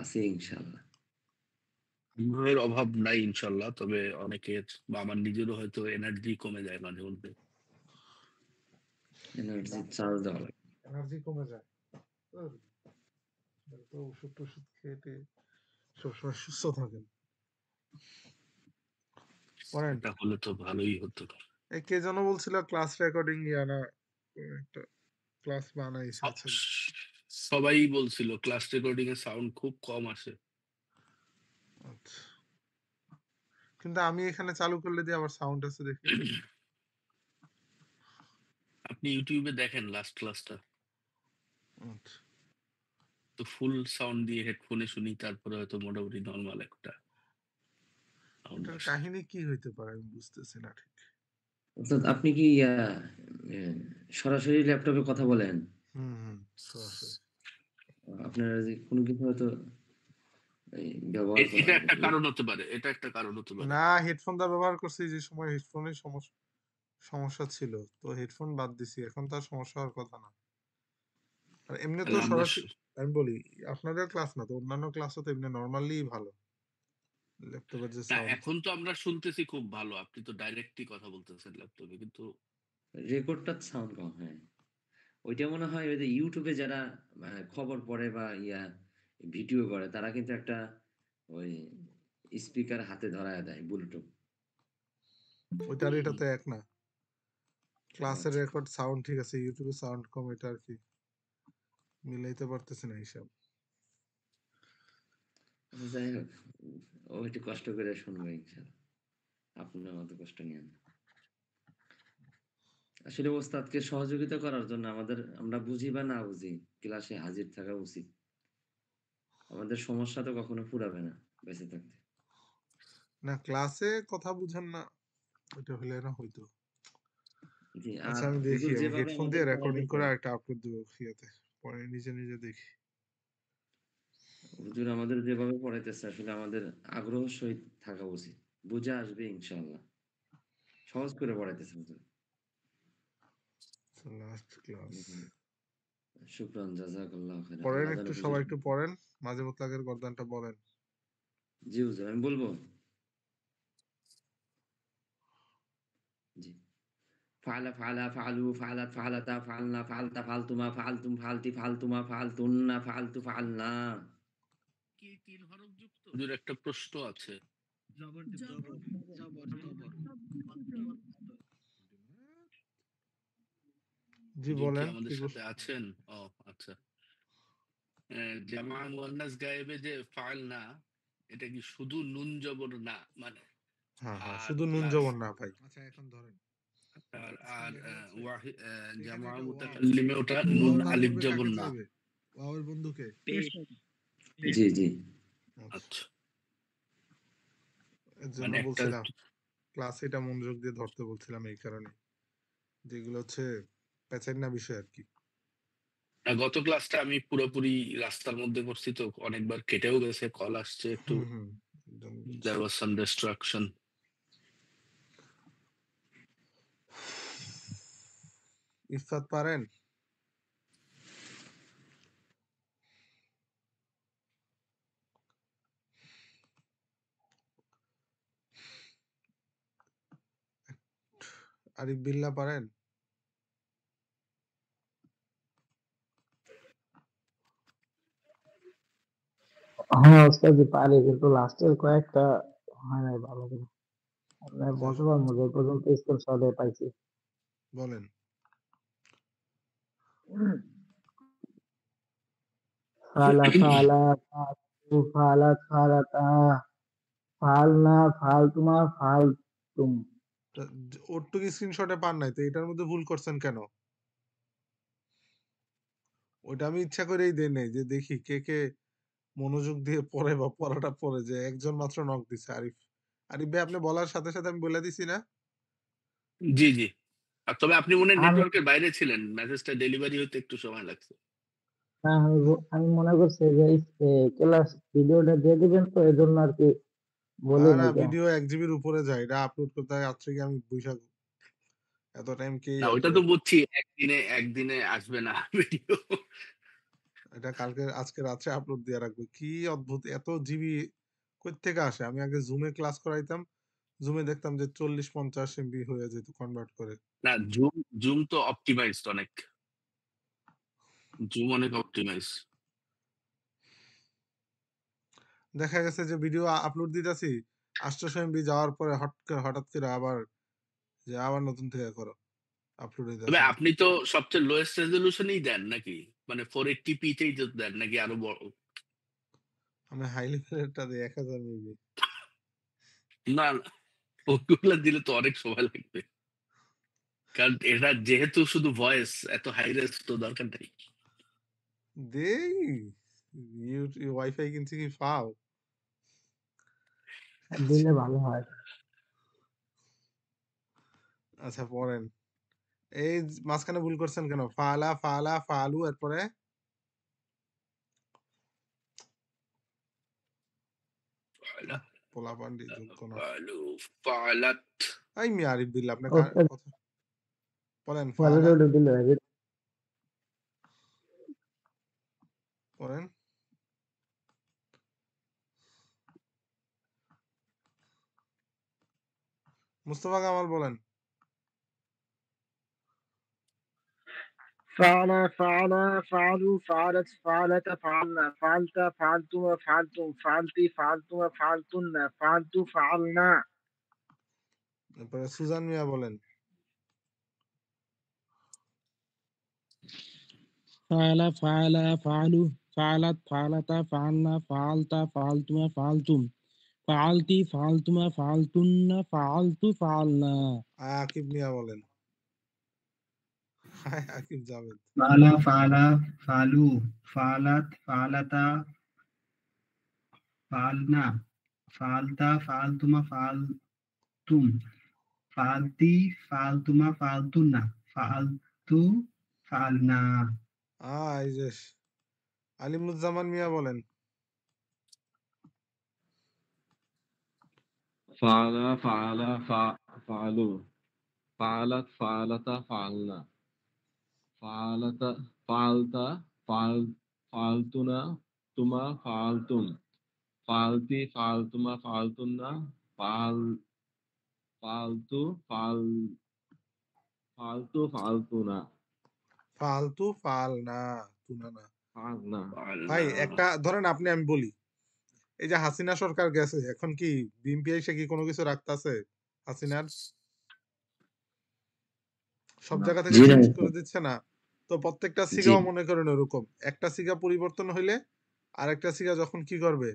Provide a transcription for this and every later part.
আছি ইনশাআল্লাহ। আগ্রহের অভাব নাই ইনশাল্লাহ। তবে অনেকের বা আমার নিজেরও হয়তো এনার্জি কমে যায় মাঝে মধ্যে। এনার্জি চার্জ দেওয়া লাগে। এনার্জি কমে যায়। তো ওষুধ টষুধ খেয়ে সবসময় সুস্থ থাকেন। পড়েন। এটা হলে তো ভালোই হতো। কে যেন বলছিল ক্লাস রেকর্ডিং না একটা ক্লাস বানাইছে। আচ্ছা সবাই বলছিল ক্লাস রেকর্ডিং এর সাউন্ড খুব কম আসে। আচ্ছা, কিন্তু আমি এখানে চালু করলে দিয়ে আবার সাউন্ড আছে দেখি। আপনি ইউটিউবে দেখেন লাস্ট ক্লাসটা, আচ্ছা, তো ফুল সাউন্ড দিয়ে হেডফোনে শুনি, তারপরে হয়তো মোটামুটি নর্মাল একটা সাউন্ড এটার আসে। কাহিনী কি হইতে পারে আমি বুঝতেছি না ঠিক। অর্থাৎ আপনি কি সরাসরি ল্যাপটপে কথা বলেন? সরাসরি। আপনার কোনো কিছু হয়তো ব্যবহার এটা একটা কারণ হতে পারে, এটা একটা কারণ হতে পারে। না, হেডফোন দা ব্যবহার করছি যে সময় হেডফোনের সমস্যা ছিল, তো হেডফোন বাদ দিছি, এখন তো আর সমস্যা হওয়ার কথা না। আর এমনি তো তাহলে আমরা সরাসরি আমি বলি আপনাদের ক্লাস না তো অন্যান্য ক্লাসও তো এমনি নরমালি ভালো ল্যাপটপের যে না, সাউন্ড। এখন তো আমরা শুনতেছি খুব ভালো। আপনি তো ডাইরেক্টলি কথা বলতেছেন ল্যাপটপে, কিন্তু রেকর্ডটা সাউন্ড কম। হ্যাঁ, ওইটা মনে হয় ওই যে ইউটিউবে যারা খবর পড়ে বা ভিডিও করে তারা কিন্তু একটা ওই স্পিকার হাতে ধরায় দেয় ব্লুটুথ। ওইটার এটা তো এক না, ক্লাসের আচ্ছা। রেকর্ড সাউন্ড ঠিক আছে, ইউটিউবে সাউন্ড কম, এটা আর কি মিলাইতে পারতেছি না হিসাব। আচ্ছা, যাই হোক, ও একটু কষ্ট করে শুনবে ইনশাল্লাহ, আপনার মতো কষ্ট নিয়েন না। আসলে ওস্তাদকে সহযোগিতা করার জন্য আমরা বুঝি বা না বুঝি ক্লাসে হাজির থাকা উচিত। আমাদের সমস্যা তো কখনো ফুরাবে না বেঁচে থাকতে। না, ক্লাসে কথা বুঝেন না ওইটা হলে না হইতো। জি, আর আচ্ছা, আমি দেখি, হুজুর আমি যেভাবে হেডফোন আমাদের দিয়ে রেকর্ডিং পড়াইতেছে, করে একটা আপলোড দেবো ইয়াতে, পরে নিজে নিজে দেখি। হুজুর আমাদের যেভাবে পড়াইতেছে আসলে আমাদের আগ্রহ সহিত থাকা উচিত। বুঝে আসবে ইনশাআল্লাহ। সহজ করে পড়াইতেছে হুজুর। লাস্ট ক্লাস শুকরান, জাযাকাল্লাহু খাইরান। পড়েন, আল্লাহ যেন একটু বুঝে সবাই একটু সুঝে। পড়েন, মাঝে মোতলাকের গর্দানটা বলেন। জি হুজুর, আমি বলবো। জি। ফাআলা ফাআলা ফাআলু ফাআলাত ফাআলাতা ফাআলনা ফাআলতা ফাআলতুমা ফাআলতুম ফাআলতি ফাআলতুমা ফাআলতুন্না ফাআলতু ফাআলনা। কি ৩ হরফ যুক্ত? হুজুর একটা প্রশ্ন আছে। জি হুজুর কি বলেন, কি আমাদের সাথে আছেন? ও আচ্ছা। জামা মুয়ান্নাস গায়েবে যে ফাআলনা, এটা কি শুধু নুন জবর না মানে? হ্যাঁ হ্যাঁ, আর শুধু নুন প্লাস জবর না ভাই। আচ্ছা, এখন ধরেন আর আর লেখা আছে এখানে জামা একটা ওয়াও, মুতাকাল্লিমে ওটা নুন ওয়াও না আলিফ করবে জবর কাকে না। চাইবে? ওয়াওয়ের বন্ধুকে। জি, জি। আচ্ছা, এর জন্য মানে একটা বলছিলাম ক্লাসে এটা মনোযোগ দিয়ে ধরতে বলছিলাম এই কারণে, যেগুলো হচ্ছে প্যাচার না বিষয় আর কি। গত ক্লাসটা আমি পুরোপুরি রাস্তার মধ্যে করছি, তো অনেকবার কেটেও গেছে, কল আসছে একটু। একদম বুঝছি। There was some distraction. Ifat পারেন? আরিফ বিল্লাহ পারেন? হ্যাঁ ওস্তাদ পারি, কিন্তু লাস্টের কয়েকটা হয় নাই ভালো করে। আপনার বলতে পারবো যে পর্যন্ত স্ক্রিনশটে পাইছি। বলেন। ফালা ফালা ফালতু ফালাত ফালাতা ফালনা ফালতুমা ফালতুম। ওরটুকু স্ক্রিনশটে পান নাই তো এটার মধ্যে ভুল করছেন কেন? ওইটা আমি ইচ্ছা করেই দেই নাই, যে দেখি কে কে মনোযোগ দিয়ে পড়ে বা পড়াটা পড়ে, যে একজন মাত্র নক দিছে আরিফ। আরিফ ভাই, আপনি বলার সাথে সাথে আমি বলে দিছি না? জি, জি। আর তবে আপনি মনে হয় আমি নেটওয়ার্কের বাইরে ছিলেন। মেসেজটা ডেলিভারি হতে একটু সময় লাগছে। আমি মনে করছি যে ক্লাস ভিডিওটা দিয়ে দিবেন, তো এই জন্য আর কি বলি না নাই কেন। ভিডিও 1 জিবির উপরে যায়, এটা আপলোড করতে হয় আজ থেকে আমি বৈশাখ, এত টাইম কে না, আর ওইটা করে। তো বুঝছি একদিনে আসবে না ভিডিও। এটা আজকে রাত্রে আপলোড দিয়ে রাখবো। কি অদ্ভুত এত জিবি কোত্থেকে আসে? আমি আগে জুমে ক্লাস করাইতাম। জুমে দেখতাম যে 40-50 এমবি হয়ে যেত কনভার্ট করে। না, জুম তো অপটিমাইজড অনেক। জুম অনেক অপটিমাইজ। দেখা গেছে যে ভিডিও আপলোড দিতেছি 800 এমবি যাওয়ার পরে হঠাৎ করে আবার নতুন থেকে করো আপলোড তবে হইতেছে না। আপনি তো সবচেয়ে লোয়েস্ট রেজলিউশনই দেন নাকি? মানে 480p তেই তো দেন নাকি আরো বড়? আমি হাই লেভেলেরটা দিই 1000 এমবি। না, না, ওগুলা দিলে তো অনেক সময় লাগবে। কারণ এটা যেহেতু শুধু ভয়েস, এত হাই রেস তো দরকার নেই। দেই ওয়াইফাই কিনছি কি ফাও? দিলে ভালো হয়। আচ্ছা পড়েন। এই মাঝখানে ভুল করছেন কেন? ফালা ফালা ফালু এরপরে ফালা, পোলাপান্ডি যোগ্য না। ফালু, ফালাত। এই মি আরিফ বিল্লাহ আপনি ওস্তাদ কথা বলেন। পরের ফালা ওটা দিলে হয়। পড়েন। মুস্তফা কামাল বলেন। فعل فعل فعلوا فعلت فعلت فعلنا فعلت فعلتم فعلتم فعلتي فعلتم فعلتن فعلت فعلنا এরপরে সুজান মিয়া বলেন। فعل فعل فعلوا فعلت فعلتا فعلنا فعلت فعلتم فعلتم فعلتي فعلتم فعلتن فعلت فعلنا আকিব মিয়া বলেন। হাই আকিব জাভেদ। فعل فعل فعلوا فعلت فعلتا فعلنا فعلت فعلتم فعلتم فعلتي فعلتم فعلتن فعلت فعلنا এই যে আলিমুজ্জামান মিয়া বলেন। فعل فعل فعلوا فعلت فعلتا فعلنا فعلت فعلت فعلتنا تما فعلتم فعلتي فعلتما فعلتنا فعلت فعلتنا ফালতু ফালনা তুনা না। فعلنا ভাই ফালনা। একটা ধরেন আপনি আমি বলি এই যে হাসিনা সরকার গেছে এখন কি বিএনপি এসে কি কোনো কিছু রাখতেছে হাসিনার? সব জায়গা থেকে জি না চেঞ্জ করে দিচ্ছে না। তো প্রত্যেকটা জি সিগাও মনে করেন ওরকম একটা সিগা পরিবর্তন হইলে আরেকটা সিগা যখন কি করবে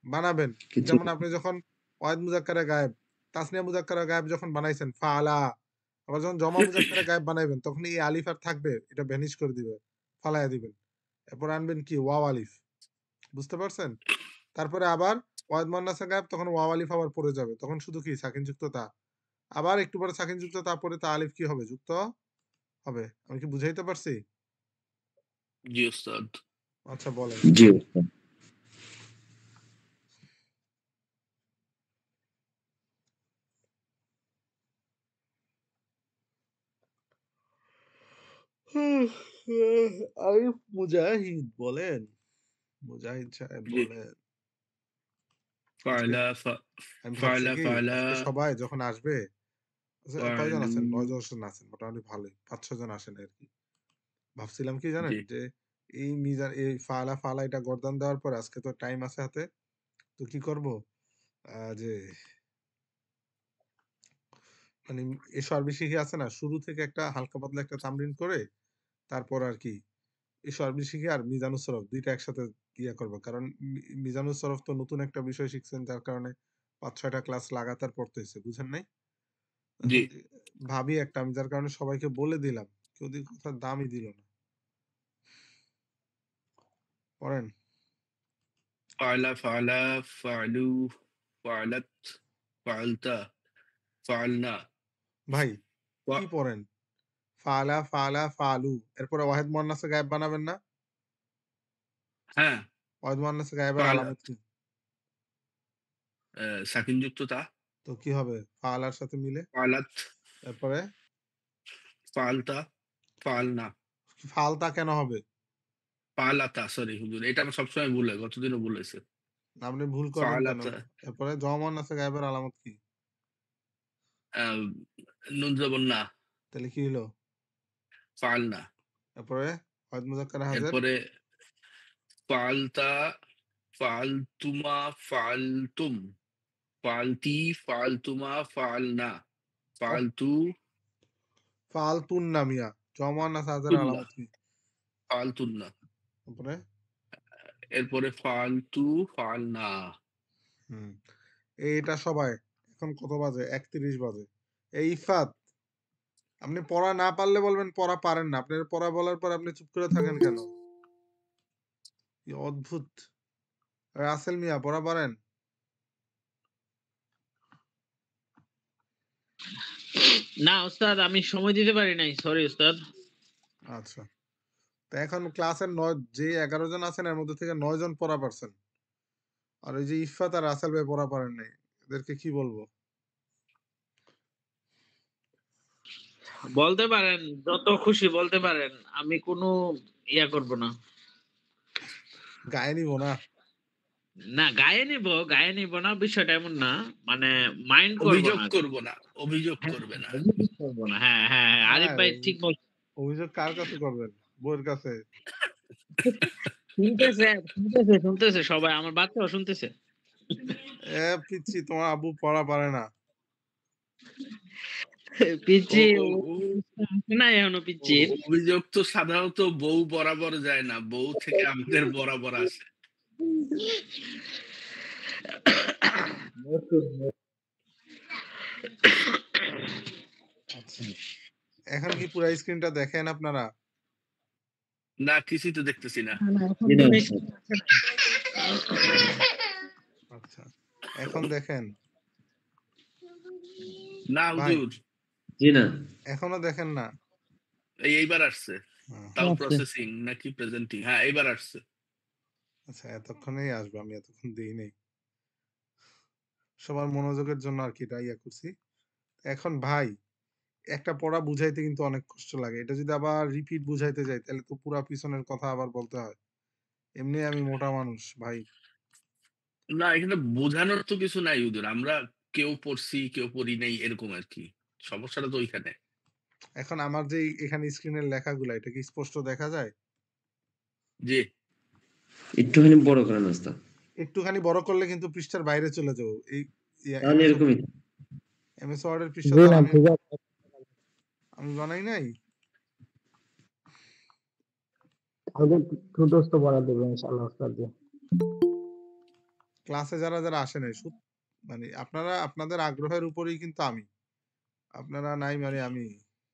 বানাবেন। কিছু যেমন আপনি যখন ওয়াহিদ মুজাক্কারে গায়েব তাসনিয়া মুজাক্কারে গায়েব যখন বানাইছেন ফালা, আবার যখন জমা মুজাক্কারে গায়েব বানাইবেন তখন এই আলিফ আর থাকবে এটা ভ্যানিশ করে দিবে ফালাইয়া দিবেন। এরপর আনবেন কি ওয়াও আলিফ। বুঝতে পারছেন? তারপরে আবার ওয়াহিদ মুয়ান্নাসে গায়েব তখন ওয়াও আলিফ আবার পড়ে যাবে তখন শুধু কি সাকিন যুক্ত তা। আবার একটু পরে সাকিন যুক্ত তা পরে তা আলিফ কি হবে যুক্ত হবে। আমি কি বুঝাইতে পারছি? জি ওস্তাদ। আচ্ছা বলেন। জি ওস্তাদ। আরিফ মুজাহিদ বলেন। মুজাহিদ সাহেব জি। বলেন। আজকে ফালা আমি ভাবছি ফালা কি ফালা আজকে সবাই যখন আসবে কয়জন ফালু। আছেন? 9 জন আছেন মোটামুটি ভালোই 5-6 জন আসেন আর কি। ভাবছিলাম কি জানেন জি যে এই মিজান এই ফালা ফালা এটা গর্দান দেওয়ার পর আজকে তো টাইম আছে হাতে তো কি করব যে মানে এই সর্বি শিখে আছে না শুরু থেকে একটা হালকা পাতলা একটা তামরিন করে তারপর আর কি এই সর্বি শিখে আর মিজানুস সরফ দুইটা একসাথে ইয়ে করবো কারণ মিজানুস সরফ তো নতুন একটা বিষয় শিখছেন যার কারণে 5-6টা ক্লাস লাগাতার পড়তে হয়েছে বুঝেন নাই? জি। এখন ভাবি একটা আমি যার কারণে সবাইকে বলে দিলাম কেউ দি কথার দামই দিল না। পড়েন। ফালা ফালা ফালু ফালাত ফালতা ফালনা ভাই ফা কি পড়েন? ফালা ফালা ফালু এরপরে ওয়াহিদ মুয়ান্নাসে গায়েব বানাবেন না? হ্যাঁ, ওয়াহিদ মুয়ান্নাসে গায়েবের ফালাত আলামত কি? সাকিনযুক্ত তা। তো কি হবে ফালার সাথে মিলে? ফালাত এরপরে ফালতা ফালনা ফালতা কেন হবে? ফালাতা, সরি হুজুর, এটা আমার সবসময় ভুল হয়, গতদিনও ভুল হয়েছে। আপনি ভুল করবেন কেন? ফালাতা, এরপরে জমন আছে গায়েবের আলামত কি? নুন জবর না, তাহলে কি হলো? ফালনা। এরপরে ওয়াহিদ মুজাক্কার হাজির এরপরে ফালতা, ফালতুমা, ফালতুম, ফালতি, ফালতুমা, ফালনা, ফালতু, ফালতুন নামিয়া জমন আছে হাজির তুল্লা, আলামত কি? ফালতুন্না। এরপরে এরপরে ফালতু, ফালনা। হুম এইটা সবাই এখন কত বাজে? 31 বাজে। এই ইফাত, আপনি পড়া না পারলে বলবেন পড়া পারেন না। আপনার পড়া বলার পর আপনি চুপ করে থাকেন কেন? কি অদ্ভুত! রাসেল মিয়া পড়া পারেন? না ওস্তাদ, আমি সময় দিতে পারি নাই, সরি ওস্তাদ। আচ্ছা, তো এখন ক্লাসের যে 11 জন আছেন এর মধ্যে থেকে 9 জন পড়া পারছেন, আর ওই যে ইফাত আর রাসেল ভাই পড়া পারেন নাই। এদেরকে কি বলবো? বলতে পারেন, যত খুশি বলতে পারেন, আমি কোনো ইয়া করব না। গায়ে নিব না। না গায়ে নিব না, বিষয়টা এমন না, মানে মাইন্ড করব অভিযোগ না। করব না, অভিযোগ হ্যাঁ, করবে না। অভিযোগ করব না। হ্যাঁ হ্যাঁ হ্যাঁ, আরিফ হ্যাঁ, ভাই ঠিক বল। অভিযোগ কার কাছে করবেন? বউয়ের কাছে? শুনতেছে সবাই, আমার বাচ্চাও শুনতেছে। এ পিচ্ছি, তোমার আব্বু পড়া পারে না। পিচ্ছি ও- ও- আছে না এখনো পিচ্ছি? অভিযোগ তো সাধারণত বউ বরাবর যায় না, বউ থেকে আমাদের বরাবর আসে। আচ্ছা, এখন কি পুরো স্ক্রিনটা দেখেন আপনারা? না, কিছুই তো দেখতেছি না। জি না ওস্তাদ। আচ্ছা, এখন দেখেন না ভাই, হুজুর, জি না। এখনো দেখেন না? এইবার আসছে, হ্যাঁ, তাও আচ্ছা। প্রসেসিং নাকি প্রেজেন্টিং। হ্যাঁ, এইবার আসছে। আচ্ছা, এতক্ষণেই আসবে, আমি এতক্ষণ দিই নাই। সবার মনোযোগের জন্য আর কি এটা ইয়া করছি। এখন ভাই, একটা পড়া বুঝাইতে কিন্তু অনেক কষ্ট লাগে। এটা যদি আবার রিপিট বুঝাইতে যাই তাহলে তো পুরা পিছনের কথা আবার বলতে হয়। এমনি আমি মোটা মানুষ ভাই। না, এখানে বোঝানোর তো কিছু নাই হুজুর, আমরা কেউ পড়ছি কেউ পড়ি নাই এরকম আর কি। সমস্যাটা তো ওইখানে। এখন আমার যে এখানে স্ক্রিনের লেখাগুলা, এটা কি স্পষ্ট দেখা যায়? যে একটুখানি বড় করেন ওস্তাদ। একটুখানি বড় করলে কিন্তু পৃষ্ঠার বাইরে চলে যাবো। এই তাহলে এরকমই। এমএস ওয়ার্ডের পৃষ্ঠা জি তো না, আমি ঠিক আছে। আমি বানাই নাই। কালকে ঠুটস্থ পড়া দেবো ইনশাআল্লাহ ওস্তাদ জি। ক্লাসে যারা যারা আসে নাই, মানে আপনারা আপনাদের আগ্রহের উপরেই কিন্তু আমি। আপনারা নাই মানে আমি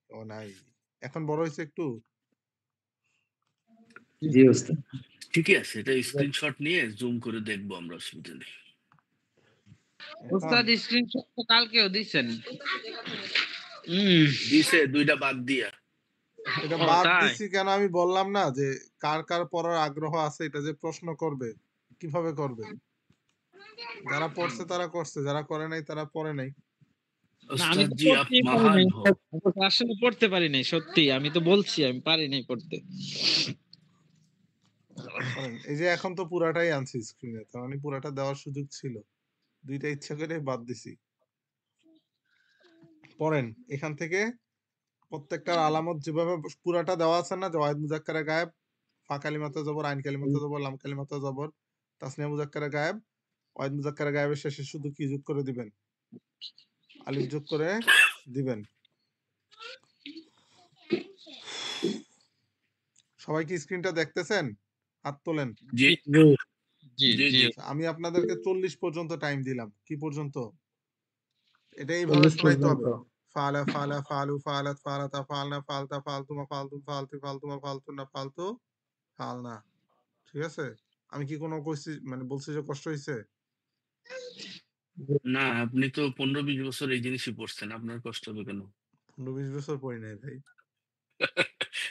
ও নাই। এখন বড় হয়েছে একটু? জি ওস্তাদ। ঠিকই আছে, এটা স্ক্রিনশট নিয়ে জুম করে দেখবো আমরা, অসুবিধা নেই। এখন ওস্তাদ স্ক্রিনশট তো কালকেও দিছেন। দিছে, দুইটা বাদ দিয়া। এটা ও বাদ তাই? দিছি কেন আমি বললাম না যে কার কার পড়ার আগ্রহ আছে, এটা যে প্রশ্ন করবে কিভাবে করবে। যারা পড়ছে তারা করছে, যারা করে নাই তারা পড়ে নাই। না আমি ওস্তাদ তো জি আপ পড়তেই পারি মহান নাই, হো। আসলে পড়তে পারি নাই সত্যি, আমি তো বলছি আমি পারি নাই পড়তে। করেন। এই যে এখন তো পুরাটাই আনছি স্ক্রিনে, তার মানে পুরাটা দেওয়ার সুযোগ ছিল। দুইটা ইচ্ছা করে বাদ দিছি। পড়েন এখান থেকে প্রত্যেকটার আলামত যেভাবে পুরাটা দেওয়া আছে না, যে ওয়াহিদ মুজাক্কারে গায়েব, ফা কালিমাতে জবর, আইন কালিমাতে জবর, লাম কালিমাতে জবর, তাসনিয়া মুজাক্কারে গায়েব, ওয়াহিদ মুজাক্কারে গায়েবের শেষে শুধু কি যোগ করে দিবেন? আলিফ যোগ করে দিবেন। সবাই কি স্ক্রিনটা দেখতেছেন? হাত তোলেন। জি জি জি জি জি। জি। আমি আপনাদেরকে 40 পর্যন্ত টাইম দিলাম। কি পর্যন্ত? এটা এইভাবে 40 শোনাইতে পর্যন্ত। হবে। ফালা ফালা ফালু ফালাত ফালাতা ফালনা ফালতা ফালতুমা ফালতুম ফালতি ফালতুমা ফালতুনা ফালতু ফালনা। ঠিক আছে? আমি কি কোনো কইছি, মানে বলছি যে কষ্ট হইছে? না, আপনি তো 15-20 বছর এই জিনিসই পড়ছেন, আপনার কষ্ট হবে কেন? 15-20 বছর পড়ি নাই ভাই।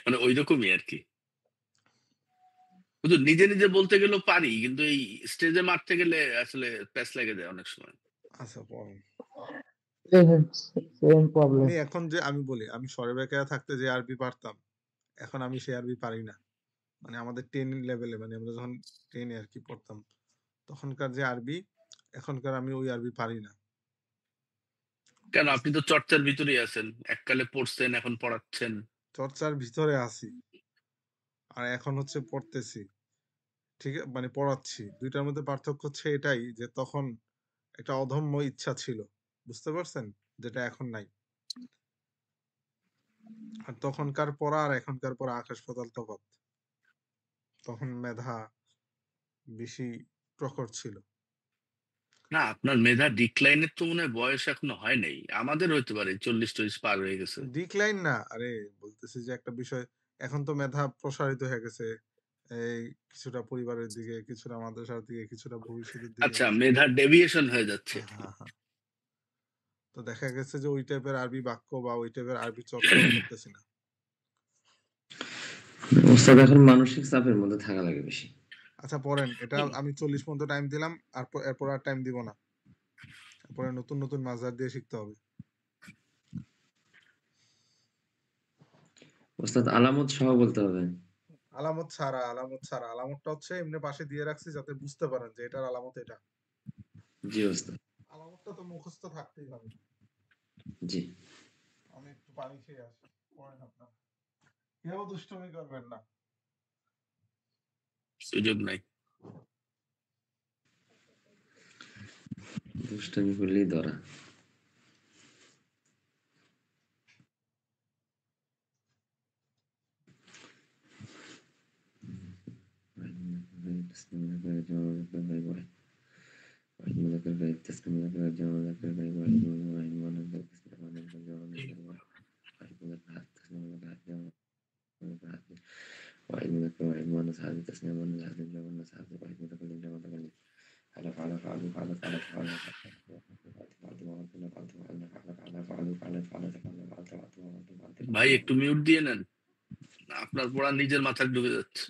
মানে ওই রকমই আর কি। হুজুর, নিজে নিজে বলতে গেলেও পারি, কিন্তু এই স্টেজে মারতে গেলে আসলে প্যাচ লেগে যায় অনেক সময়। আচ্ছা পড়েন। Same problem. আমি বলি, আমি শরে বেকায়া থাকতে যে আরবি পারতাম, এখন আমি সে আরবি পারি না। মানে আমাদের 10 লেভেলে, মানে আমরা যখন 10 এ আর কি পড়তাম, তখনকার যে আরবি, এখনকার আমি ওই আরবি পারি না। কেন আপনি তো চর্চার ভিতরেই আছেন, এককালে পড়ছেন এখন পড়াচ্ছেন। চর্চার ভিতরে আছি আর এখন হচ্ছে পড়তেছি, ঠিক আছে, মানে পড়াচ্ছি। দুইটার মধ্যে পার্থক্য হচ্ছে এটাই যে তখন একটা অদম্য ইচ্ছা ছিল, বুঝতে পারছেন, যেটা এখন নাই। আর তখনকার পড়া আর এখনকার পড়া আকাশ পাতাল তফাৎ। তখন মেধা বেশি প্রখর ছিল। না, আপনার মেধা ডিক্লাইনের তো মনে হয় বয়স এখনো হয় নাই, আমাদের হইতে পারে 40-40 পার হয়ে গেছে। ডিক্লাইন না, আরে বলতেছি যে একটা বিষয়, এখন তো মেধা প্রসারিত হয়ে গেছে, এই কিছুটা পরিবারের দিকে, কিছুটা মাদ্রাসার দিকে, কিছুটা ভবিষ্যতের দিকে। আচ্ছা, মেধা ডেভিয়েশন হয়ে যাচ্ছে। হ্যাঁ হ্যাঁ, তো দেখা গেছে যে ওই টাইপের আরবি বাক্য বা ওই টাইপের আরবি চর্চাও করতেছি না। ওস্তাদ এখন মানসিক চাপের মধ্যে থাকা লাগে বেশি। আচ্ছা পড়েন, এটা আমি 40 পর্যন্ত টাইম দিলাম, আর এরপর আর টাইম দিব না, এরপরে নতুন নতুন মাজার দিয়ে শিখতে হবে। ওস্তাদ আলামত সহ বলতে হবে। আলামত ছাড়া, আলামত ছাড়া, আলামতটা হচ্ছে এমনি পাশে দিয়ে রাখছি যাতে বুঝতে পারেন যে এটার আলামত এটা। জি ওস্তাদ। আলামতটা তো মুখস্থ থাকতেই হবে। জি। আমি একটু পানি খেয়ে আসি, পড়েন আপনার, কেউ দুষ্টুমি করবেন না। সুযোগ নাই। দুষ্টামি করলেই ধরা। ভাই একটু মিউট দিয়ে নেন, আপনার পড়া নিজের মাথায় ঢুকে যাচ্ছে।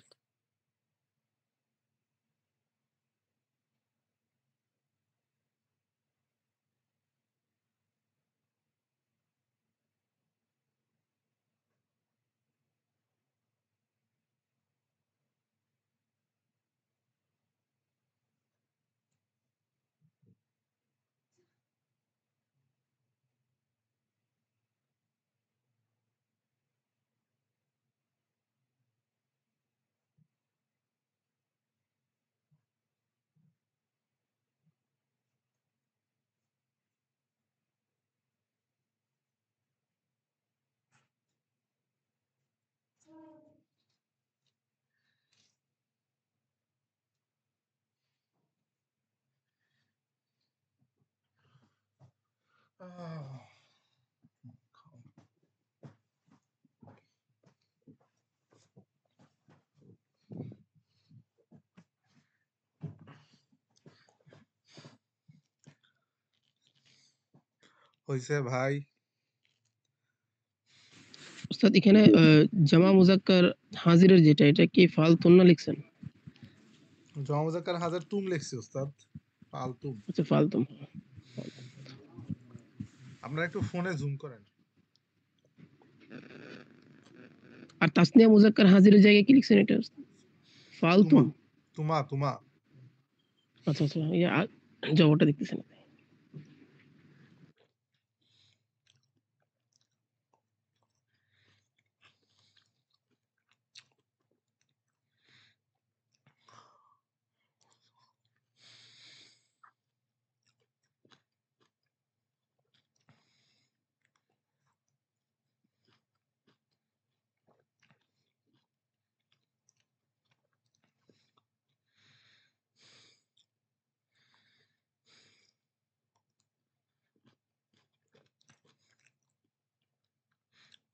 হইছে ভাই। উস্তাদ এখানে জামা মুজাক্কার হাজিরের যেটা, এটা কি ফালতুন না লিখছেন? জমা মুজাক্কার হাজার তুম লিখছি ওস্তাদ, ফালতুম। আচ্ছা ফালতুন। আপনারা একটু ফোনে জুম করেন। আর তাসনিয়া মুজাক্কার হাজিরের জায়গায় কি লিখছেন এটা? ফালতুন। তুমা তুমা। আচ্ছা আচ্ছা, ইয়া জবাবটা দেখতেছেন।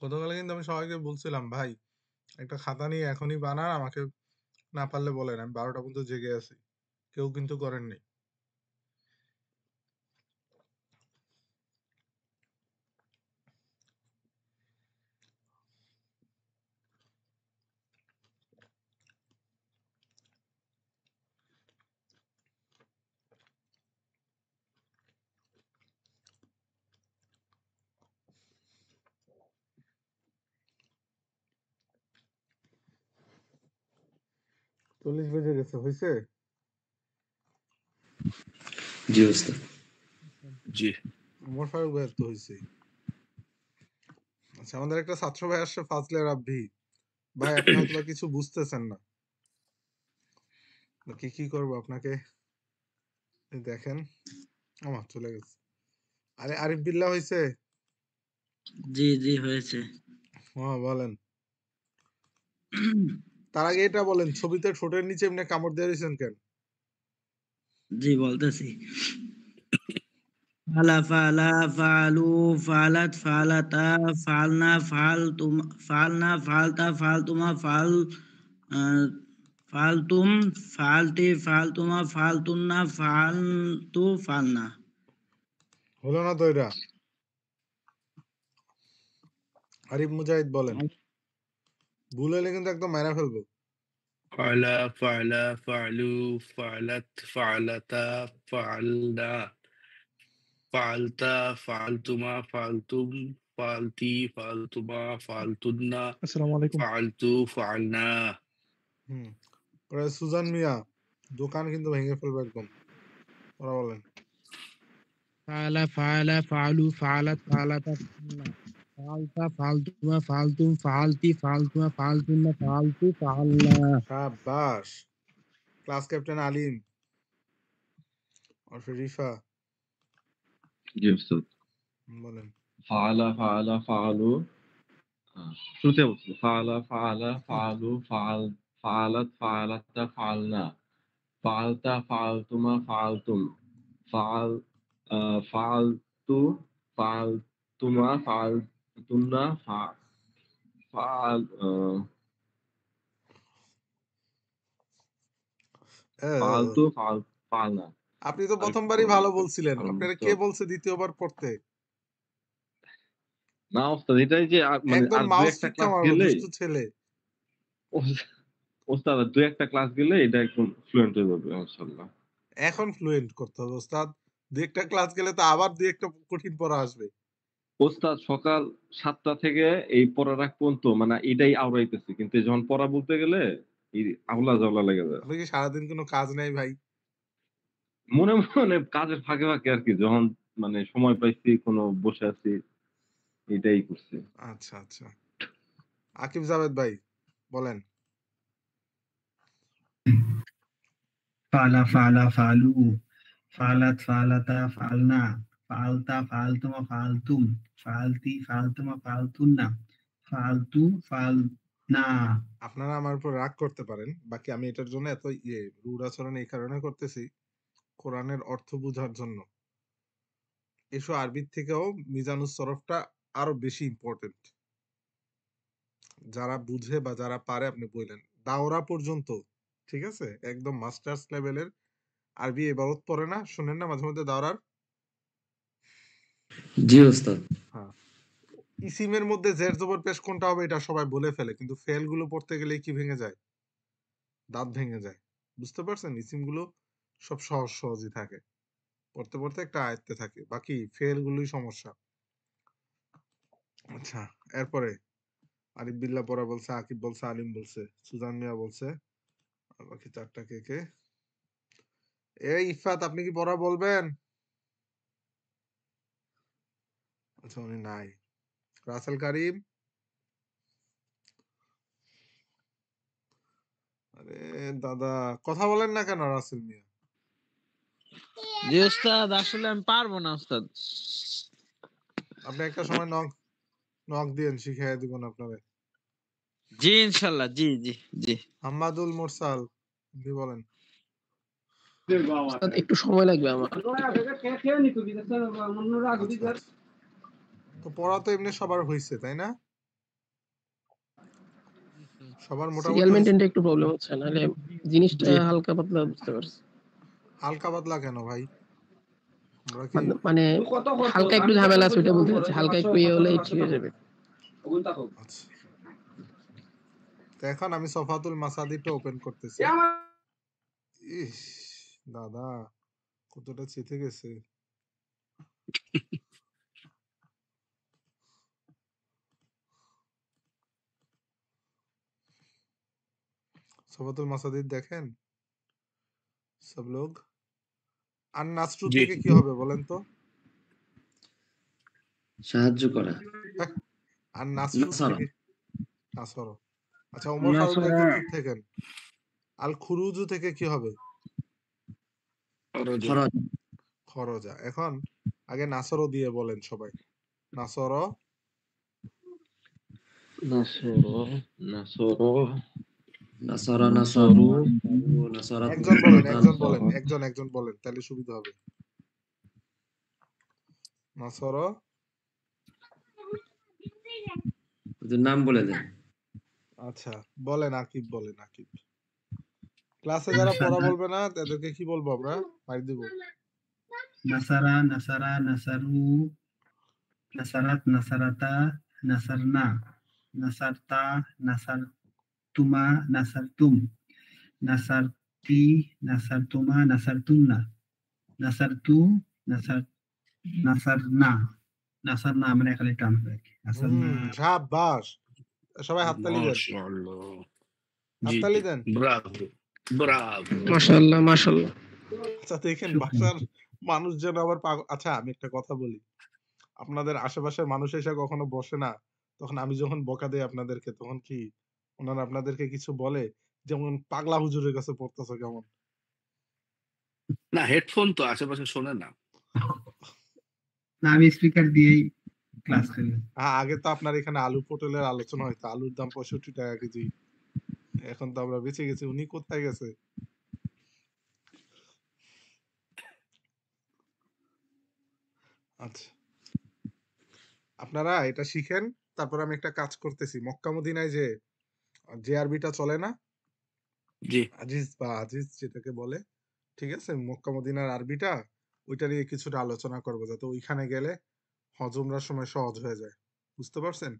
গতকালে কিন্তু আমি সবাইকে বলছিলাম ভাই একটা খাতা নিয়ে এখনই বানান, আমাকে না পারলে বলেন, আমি 12টা পর্যন্ত জেগে আছি, কেউ কিন্তু করেননি। 40 বেজে গেছে, হয়েছে? জি ওস্তাদ। জি। ওমর ফারুক ভাইয়ের তো হয়েছে। আচ্ছা, আমাদের একটা ছাত্র ভাই আসছে, ফাজলে রাব্বি ভাই। আপনি হয়তো বা কিছু বুঝতেছেন না, কি করবো আপনাকে, এই দেখেন। আমার চলে গেছে। আরে আরিফ বিল্লাহ হয়েছে? জি জি হয়েছে। হ্যাঁ বলেন। তার আগে এটা বলেন, ছবিতে ঠোঁটের নিচে এমনি কামড় দিয়ে রয়েছেন কেন? জি বলতেছি। ফালা ফালা ফালু ফালাত ফালাতা ফালনা ফালতুম ফালনা ফালতা ফালতুমা ফালতুম ফালতি ফালতুমা ফালতুন্না ফালতু ফালনা। হলো না তো এটা? আরিফ মুজাহিদ বলেন, ভুল হলে কিন্তু একদম মেরে ফেলবো। ফালা ফালা ফালু ফালাত ফালাতা ফালনা ফালতা ফালতুমা ফালতুম ফালতি ফালতুমা ফালতুন্না আসসালামু আলাইকুম। ফালতু ফালনা। পরে সুজান মিয়া, দোকান কিন্তু ভেঙে ফেলবো একদম। ওরা বলেন, ফালা ফালা ফালু ফালাত ফালাতা ফালনা ফালতা ফালতুমা ফালতুম ফালতি ফালতুমা ফালতুন্না ফালতু ফালনা। শাবাশ। ক্লাস ক্যাপ্টেন আলিম আর রিফা জি উস্তাদ। বলেন। ফাআলা ফাআলা ফাআলু, শুরুতে বলছি ফাআলা ফাআলা ফাআলু ফাআলাত ফাআলাতা ফাআলনা ফাআলতা ফাআলতুমা ফাআলতুম ফাআলতু ফাআলতুমা ফাআলতুন্না ফাআল ফাআলতু ফাআলনা। আপনি তো প্রথমবারই ভালো বলছিলেন, আপনারা কে বলছে দ্বিতীয়বার পড়তে? না ওস্তাদ, এটাই যে মানে একদম আর দুই মাউস একটা ফিক্কা ক্লাস মারবো, গেলেই দুষ্টু ছেলে। ওস্তাদ আর দুই একটা ক্লাস গেলে এটা একদম ফ্লুয়েন্ট হয়ে যাবে ইনশাআল্লাহ। এখন ফ্লুয়েন্ট করতে হবে ওস্তাদ। দুই একটা ক্লাস গেলে তো আবার দুই একটা কঠিন পড়া আসবে। ওস্তাদ সকাল 7টা থেকে এই পড়ার আগ পর্যন্ত মানে এটাই আওড়াইতেছি, কিন্তু যখন পড়া বলতে গেলে এই আওলা জাওলা লেগে যায়। আপনি কি সারাদিন কোনো কাজ নাই ভাই? মনে মনে কাজের ফাঁকে ফাঁকে আর কি, যখন মানে সময় পাইছি কোনো বসে আছি এটাই করছি। আচ্ছা আচ্ছা, আকিব জাভেদ ভাই বলেন। ফালা ফালা ফালু ফালাত ফালাতা ফালনা ফালতা ফালতুমা ফালতুম ফালতি ফালতুমা ফালতুন্না ফালতু ফালনা। আপনারা আমার উপর রাগ করতে পারেন, বাকি আমি এটার জন্য এত রুড আচরণ এই কারণে করতেছি, কোরআনের অর্থ বোঝার জন্য। এসব আরবির থেকেও মিজানুস সরফটা আরো বেশি ইম্পর্টেন্ট। যারা বুঝে বা যারা পারে আপনি বললেন দাওরা পর্যন্ত, ঠিক আছে, একদম মাস্টার্স লেভেলের আরবি এবারত পড়ে না, শুনেন না মাঝে মধ্যে দাওরার? জি ওস্তাদ। হ্যাঁ, ইসিমের মধ্যে জের জবর পেশ কোনটা হবে এটা সবাই বলে ফেলে, কিন্তু ফেল গুলো পড়তে গেলে কি ভেঙে যায়, দাঁত ভেঙে যায়। বুঝতে পারছেন? ইসিম গুলো সব সহজ সহজই থাকে, পড়তে পড়তে একটা আয়ত্তে থাকে, বাকি ফেল গুলোই সমস্যা। আচ্ছা, এরপরে আরিফ বিল্লাহ পড়া বলছে, আকিব বলছে, আলিম বলছে, সুজান মিয়া বলছে, আর বাকি চারটা কে কে? এই ইফাত, আপনি কি পড়া বলবেন? আচ্ছা, উনি নাই। রাসেল কারিম, আরে দাদা কথা বলেন না কেন রাসেল মিয়া? জি ওস্তাদ, আসলে আমি পারবো না ওস্তাদ। আপনি একটা সময় নক নক দিয়েন, শিখাইয়া দিব না আপনারে। জি ইনশাল্লাহ, জি জি জি। হাম্মাদুল মুরসাল, আপনি বলেন। উস্তাদ একটু সময় লাগবে আমার। আচ্ছা, আচ্ছা। তো পড়া তো এমনি সবার হয়েছে তাই না? সবার সিরিয়াল মোটামুটি হয়েছে। মেইনটেইনটা একটু প্রবলেম হচ্ছে, নাহলে জিনিসটা জি। হালকা পাতলা বুঝতে পারছি। হালকা পাতলা কেন ভাই? আমরা কি মানে হালকা একটু ঝামেলা আছে, ওইটা বলতে চাচ্ছি। হালকা একটু ইয়ে হলেই ঠিক হয়ে যাবে। আচ্ছা, তো এখন আমি সফাতুল মাসাদিটা ওপেন করতেছি। ইস দাদা, কতটা চেতে গেছে। সফাতুল মাসাদিদ দেখেন সব লোক। আর নাসরু জি থেকে কি হবে বলেন তো? সাহায্য করা। আর নাসরু নাসারা। থেকে নাসর। আচ্ছা ওমর ফারুক ভাই نصر চুপ থাকেন। আল খুরুজু থেকে কি হবে? খরচ খরচ। খরজা। এখন আগে নাসরও দিয়ে বলেন সবাই। নাসর নাসর নাসর নাসারা নাসরু নাসারু নাসারাত একজন বলেন, নাসারাতা একজন বলেন, নাসরাত একজন বলেন, তাহলে সুবিধা হবে। নাসর ওদের নাম বলে দেন। আচ্ছা বলেন, আকিব বলেন, আকিব। ক্লাসে যারা পড়া বলবে না তাদেরকে কি বলবো আমরা? মাইর দিব। নাসারা নাসারা নাসারু নাসারাত নাসারাতা নাসারনা নাসারতা নাসারতুমা নাসারতুম নাসারতি নাসারতুমা নাসারতুন্না নাসারতু নাসারনা নাসারনা মানে খালি টান হয় আর কি। নাসারনা শাবাশ। সবাই হাততালি দেন, মাশাআল্লাহ। জি হাততালি দেন। Bravo Bravo. মাশাআল্লাহ মাশাআল্লাহ। আচ্ছা দেখেন শুকরিয়া। বাসার মানুষ যেন আবার আচ্ছা আমি একটা কথা বলি, আপনাদের আশেপাশের মানুষ এসে কখনো বসে না, তখন আমি যখন বকা দেই আপনাদেরকে, তখন কি ওনারা আপনাদেরকে কিছু বলে? যেমন পাগলা হুজুরের কাছে পড়তেছো কেমন? না হেডফোন তো আশেপাশে শোনে না। না আমি স্পিকার দিয়েই ক্লাস করি। আগে তো আপনার এখানে আলু পটলের আলোচনা হইতো, আলুর দাম 65 টাকা কেজি। এখন তো আমরা বেঁচে গেছি, উনি কোথায় গেছে? আচ্ছা আপনারা এটা শিখেন, তারপর আমি একটা কাজ করতেছি। মক্কা মদিনায় যে যে আরবিটা চলে না, জি আজিজ বা আজিজ যেটাকে বলে, ঠিক আছে, মক্কা মদিনার আরবিটা ওইটা নিয়ে কিছুটা আলোচনা করবো, যাতে ওইখানে গেলে হজ উমরার সময় সহজ হয়ে যায়। বুঝতে পারছেন?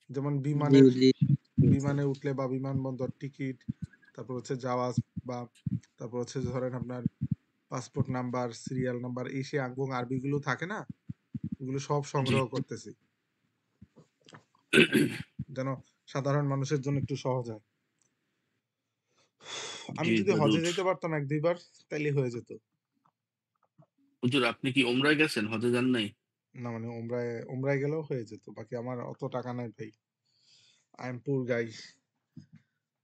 যেমন জি জি বিমানে উঠলে বা বিমানবন্দর টিকিট, তারপর হচ্ছে জাওয়াজ, বা তারপর হচ্ছে ধরেন আপনার পাসপোর্ট নাম্বার, সিরিয়াল নাম্বার, এই সেই আঙ্গুং আরবিগুলো থাকে না, ওগুলো সব জি সংগ্রহ করতেছি যেন সাধারণ মানুষের জন্য একটু সহজ হয়। আমি জি যদি হজে জরুর। যেতে পারতাম 1-2 বার তাইলে হয়ে যেত। হুজুর আপনি কি উমরায় গেছেন, হজে যান নাই? না মানে উমরায় গেলেও হয়ে যেত, বাকি আমার অত টাকা নাই ভাই, আই এম পুর গাই।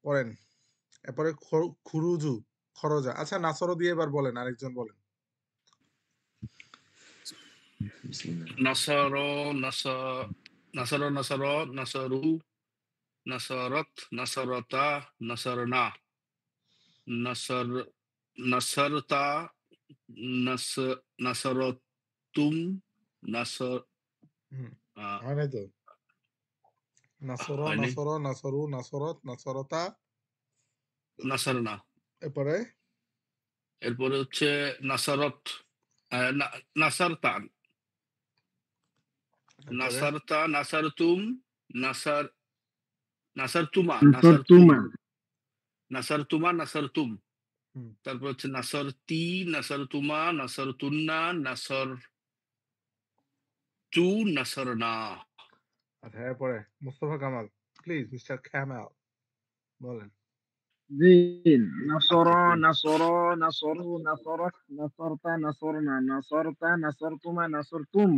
পড়েন এরপরে খুরুজু, খরজা। আচ্ছা নাসরও দিয়ে এবার বলেন, আরেকজন বলেন। বিসমিল্লাহ। নাসার নাসার নাসার নাসারু নাসারত নাসারতা নাসারনা নাসার নাসারতা নাসারতুম নাসার হয় নাই তো? নাসর, হয়নি নাসর, নাসরু, নাসরত, নাসরতা, নাসারনা। এরপরে এরপরে হচ্ছে নাসারত নাসারতা এরপরে নাসারতা নাসারতুম নাসার নাসারতুমা নাসরতুমা নাসারতুমা নাসারতুম। হুম, তারপর হচ্ছে নাসারতি নাসারতুমা নাসারতুন্না নাসার তু নাসারনা। আচ্ছা এরপরে মুস্তফা কামাল, প্লিজ মিস্টার কামাল বলেন। জি نصر نصر نصروا نصرت نصرت نصرنا نصرت نصرتما نصرتم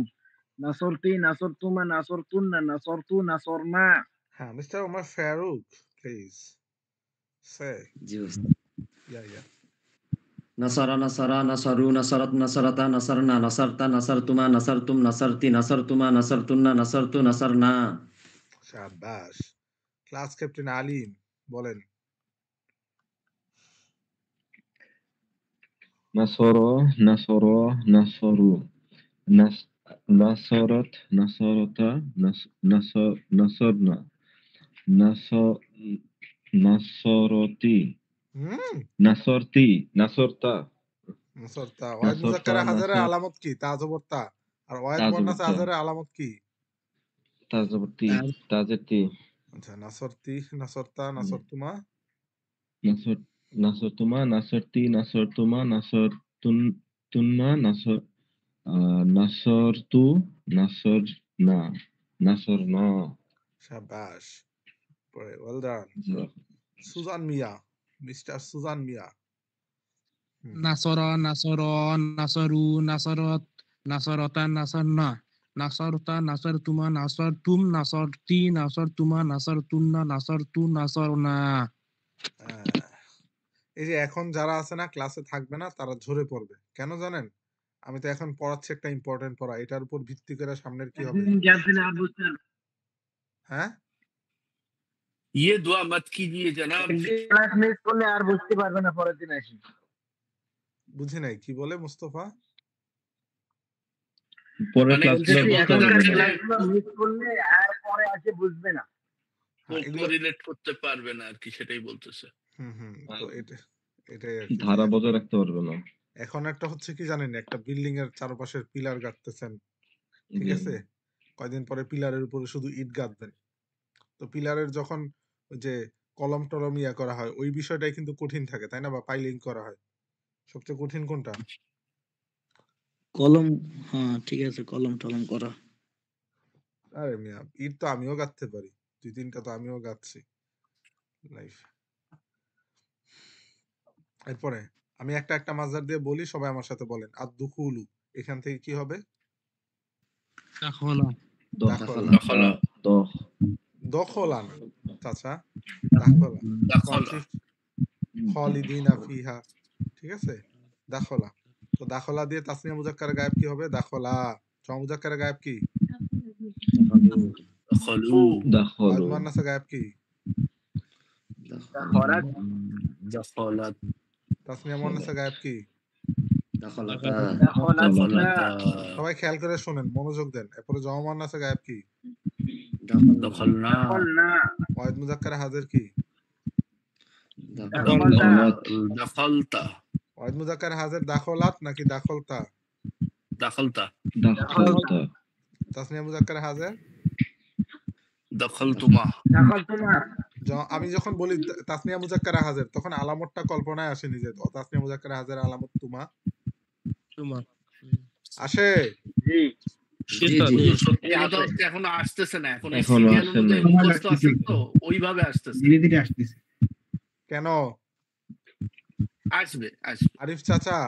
نصرتي نصرتما نصرتن نصرت نصرنا হ্যাঁ মিস্টার ওমর ফারুক প্লিজ সে জি ওস্তাদ। ইয়া নাসারা নাসারা নাসারু নাসারাত নাসারাতা নাসারনা নাসারতা নাসারতুমা নাসারতুম নাসারতি নাসারতুমা নাসারতুন্না নাসারতু নাসারনা। শাবাশ। ক্লাস ক্যাপ্টেন আলিম বলেন। নাসর নাসর নাসরু নাসরত নাসরতা নাসরনা নাসরতি হুম নাসরতি নাসরতা নাসরতা। ওয়াহিদ মুজাক্কারে হাজারের আলামত কি? তা জবরতা। আর ওয়াহিদ মুয়ান্নাসে হাজারের আলামত কি? তাজবতি তাজতি আচ্ছা নাসরতি, নাসরতা, নাসরতুমা, নাসরতুমা নাসরতি নাসরতুমা নাসরতুন্না নাসরতু নাসরনা নাসরনা। শাবাশ। পরে ওয়েল ডান। সুজান মিয়া মিস্টার সুজান মিয়া। নাসরা নাসরা নাসারু নাসারত নাসারতা নাসারনা নাসারতা নাসারতুমা নাসারতুম নাসারতি নাসারতুমা নাসারতুন্না নাসারতু নাসারনা। এই যে এখন যারা আছে না ক্লাসে থাকবে না তারা ঝরে পড়বে, কেন জানেন? আমি তো এখন পড়াচ্ছি একটা ইম্পর্টেন্ট পড়া, এটার উপর ভিত্তি করে সামনের কি হবে। হ্যাঁ, ये दुआ मत कीजिए जनाब। ক্লাস মিস করলে আর বুঝতে পারবে না পরের দিন আসি। বুঝি নাই কি বলে মুস্তফা। পরে মানে ক্লাসগুলো বুঝতে বোঝা পারবে যাচ্ছে না। যে ক্লাসগুলো মিস করলে আর পরে আসে বুঝবে না। কোরিলেট করতে পারবে না আর কি, সেটাই বলতেছে। তো এটাই আর কি। ধারা বজায় রাখতে পারবে না। এখন একটা হচ্ছে কি জানেন, একটা বিল্ডিং এর চারপাশের পিলার গাঁথতেছেন, ঠিক আছে? কয়দিন পরে পিলারের উপরে শুধু ইট গাঁথবেন। তো পিলারের যখন ওই যে কলম টলম ইয়া করা হয় ওই বিষয়টাই কিন্তু কঠিন থাকে, তাই না? বা পাইলিং করা হয়, সবচেয়ে কঠিন কোনটা? কলম, হ্যাঁ ঠিক আছে, কলম টলম করা। আরে মিয়া, ইট তো আমিও গাঁথতে পারি, 2-3টা তো আমিও গাঁথছি লাইফ। এরপরে আমি একটা মাজার দিয়ে বলি, সবাই আমার সাথে বলেন। আদ-দুখুলু, এখান থেকে কি হবে? দাখলা দখলা দখলা না চাচা, দাখলা। দখলা খালিদিনা ফিহা, ঠিক আছে? দাখলা। তো দাখলা দিয়ে তাসনিয়া মুজাক্কারে গায়েব কি হবে? দাখলা। জমা মুজাক্কারে গায়েব কি? দখলু ওয়াহিদ মুআন্নাসে গায়েব কি? দখলাত দখলাত তাসনিয়া মুআন্নাসে গায়েব কি? দখলাতা দখলাতা সবাই খেয়াল করে শুনেন, মনোযোগ দেন। এরপরে জমা মুআন্নাসে গায়েব কি? দখলনা ওয়াহিদ মুজাক্কারে হাজির কি? দখলতা ওয়াহিদ মুজাক্কারে হাজির দাখলাত নাকি দাখলতা? দখলতা তাসনিয়া মুজাক্কারে হাজির দখলতুমা আমি যখন বলি তাসনিয়া মুজাক্কারে হাজির, তখন আলামতটা কল্পনায় আসেনি যে তাসনিয়া মুজাক্কারে হাজির আলামত তুমা আসে। সত্যি কথা হচ্ছে এখনো আসতেছে না, এখন সিরিয়াল অনুযায়ী মুখস্থ আছে তো ওইভাবে আসতেছে, ধীরে ধীরে আসতেছে। কেন আসবে আরিফ চাচা?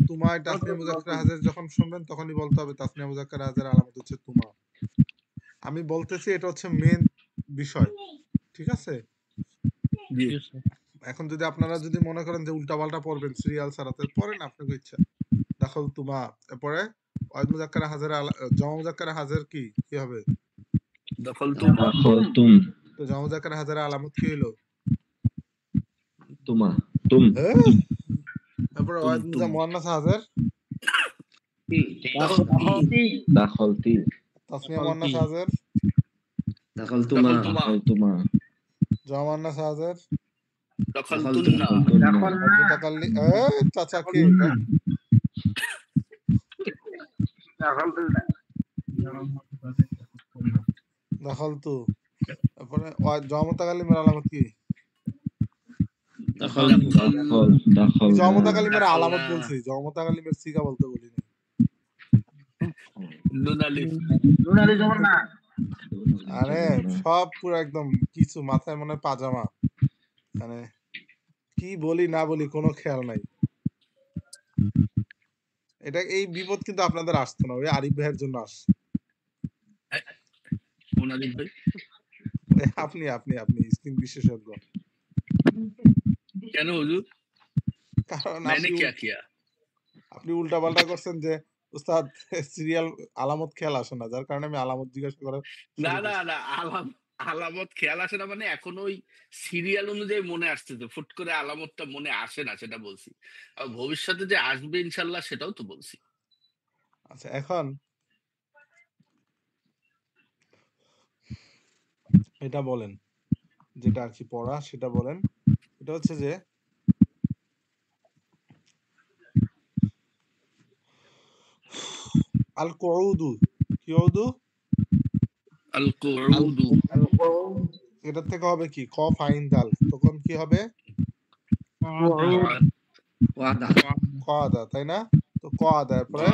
তুমা তাসনিয়া মুজাক্কারে হাজির যখন শুনবেন তখনই বলতে হবে তাসনিয়া মুজাক্কারে হাজির আলামত হচ্ছে তুমা। আমি বলতেছি এটা হচ্ছে মেন বিষয়, ঠিক আছে? এখন যদি আপনারা যদি মনে করেন যে উল্টাপাল্টা পড়বেন সিরিয়াল ছাড়াতে পড়েন, আপনাদের ইচ্ছা। দাখল তুমা, এরপরে ওয়াহিদ মুজাক্কারে হাজির জমা মুজাক্কারে হাজির কি হবে? দখলতুম তো জমা মুজাক্কারে হাজির আলামত কি হলো? তুম। তারপরে ওয়াহিদ মুআন্নাস হাজির দাখলতি। তাসনিয়া মুআন্নাস হাজির দখলতুমা জমা মুআন্নাস হাজির দখলতুন্না চাচা কি? দখলতু। তারপরে জমা মুতাকাল্লিমের আলামত কি? জমা মুতাকাল্লিমের আলামত বলছি, জমা মুতাকাল্লিমের সিগা বলতে বলিনি। আরে সব পুরো একদম কিছু মাথায় মনে হয় পাজামা, মানে কি বলি না বলি কোনো খেয়াল নাই। এটা এই বিপদ কিন্তু আপনাদের আসতো না, ওই আরিফ ভাইয়ের জন্য আসছে। আপনি আপনি আপনি স্কিন বিশেষজ্ঞ। কেন হুজুর? কারণ আপনি উল্টাপাল্টা করছেন যে উস্তাদ সিরিয়াল আলামত খেয়াল আসে না, যার কারণে আমি আলামত জিজ্ঞাসা করার। না আলামত খেয়াল আসে না, মানে এখন ওই সিরিয়াল অনুযায়ী মনে আসছে তো, ফুট করে আলামতটা মনে আসে না, সেটা বলছি। আর ভবিষ্যতে যে আসবে ইনশাল্লাহ সেটাও তো বলছি। আচ্ছা, এখন এটা বলেন, যেটা আর কি পড়া সেটা বলেন। এটা হচ্ছে যে আল কুউদু, কি উদু? আল কুউদু। এটা থেকে হবে কি? কফ আইন দাল, তখন কি হবে? কাদা, তাই না? তো কাদা, এরপরে